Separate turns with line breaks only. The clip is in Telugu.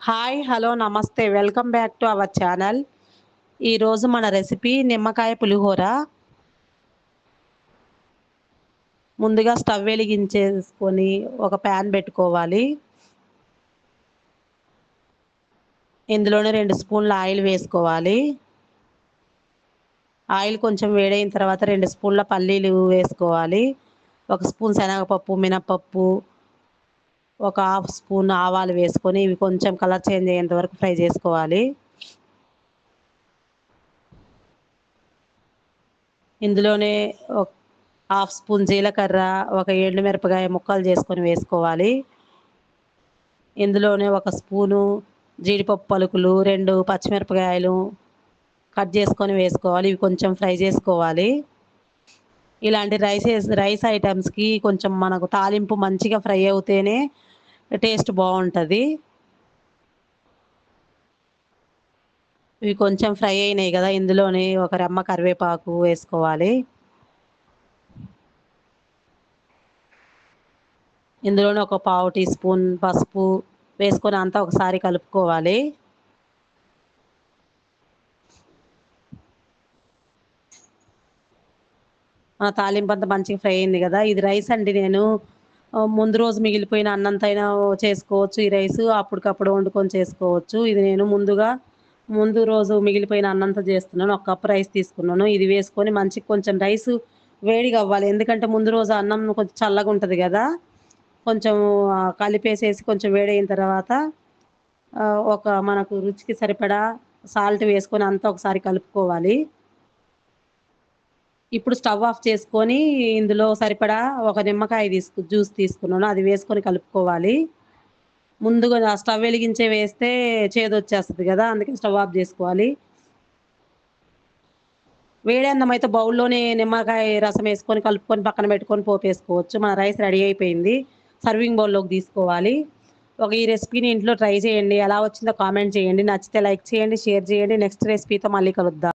హాయ్! హలో! నమస్తే. Welcome back to our channel. ఈరోజు మన రెసిపీ నిమ్మకాయ పులిహోర. ముందుగా స్టవ్ వెలిగించేసుకొని ఒక ప్యాన్ బెట్టుకోవాలి. ఇందులోనే 2 స్పూన్ల ఆయిల్ వేసుకోవాలి. ఆయిల్ కొంచెం వేడైన తర్వాత 2 స్పూన్ల పల్లీలు వేసుకోవాలి. ఒక స్పూన్ శనగపప్పు, మినపప్పు, ఒక హాఫ్ స్పూన్ ఆవాలు వేసుకొని ఇవి కొంచెం కలర్ చేంజ్ అయ్యేంత వరకు ఫ్రై జేసుకోవాలి. ఇందులోనే హాఫ్ స్పూన్ జీలకర్ర, ఒక ఎండుమిరపకాయ ముక్కలు చేసుకొని వేసుకోవాలి. ఇందులోనే ఒక స్పూను జీడిపప్పు పలుకులు, 2 పచ్చిమిరపకాయలు కట్ చేసుకొని వేసుకోవాలి. ఇవి కొంచెం ఫ్రై చేసుకోవాలి. ఇలాంటి రైస్ ఐటెమ్స్‌కి కొంచెం మనకు తాలింపు మంచిగా ఫ్రై అవుతేనే టేస్ట్ బావుంటది. ఇవి కొంచెం ఫ్రై అయినాయి గదా! ఇందులోనే ఒక రెమ్మ కరివేపాకు వేసుకోవాలి. ఇందులోనే ఒక పావు టీ స్పూన్ పసుపు వేసుకొని అంతా ఒకసారి కలుపుకోవాలి. తాలింపంతా మంచిగా ఫ్రై అయింది గదా! ఇది రైస్ అండి నేను ముందు రోజు మిగిలిపోయిన అన్నంతైనా చేసుకోవచ్చు ఈ రైసు. అప్పటికప్పుడు వండుకొని చేసుకోవచ్చు. ఇది నేను ముందు రోజు మిగిలిపోయిన అన్నంతో జేస్తున్నాను. ఒక కప్ రైస్ తీసుకున్నాను. ఇది వేసుకొని మంచిగా కొంచెం రైసు వేడిగవ్వాలి. ఎందుకంటే ముందు రోజు అన్నం కొంచెం చల్లగుంటది గదా! కొంచెం కలిపేసేసి కొంచెం వేడయిన తర్వాత మనకు రుచికి సరిపడా సాల్ట్ వేసుకొని అంతా ఒకసారి కలుపుకోవాలి. ఇప్పుడు స్టవ్ ఆఫ్ చేసుకొని ఇందులో సరిపడా ఒక నిమ్మకాయ జ్యూస్ తీసుకున్నాను. అది వేసుకొని కలుపుకోవాలి. ముందుగా స్టవ్ వెలిగించే వేస్తే చేదొచ్చేస్తది గదా! అందుకని స్టవ్ ఆఫ్ జేసుకోవాలి. వేడి అన్నమైతే బౌల్‌లోనే నిమ్మకాయ రసం యేసుకొని కలుపుకొని పక్కన బెట్టుకొని పోపేసుకోవచ్చు. మన రైస్ రెడీ అయిపోయింది. సర్వింగ్ బౌల్‌లోకి తీసుకోవాలి. ఈ రెసిపీని ఇంట్లో ట్రై చేయండి. ఎలా వచ్చిందో కామెంట్ చేయండి. నచ్చితే లైక్ చేయండి, షేర్ చేయండి. నెక్స్ట్ రెసిపీతో మళ్ళీ కలుద్దాం.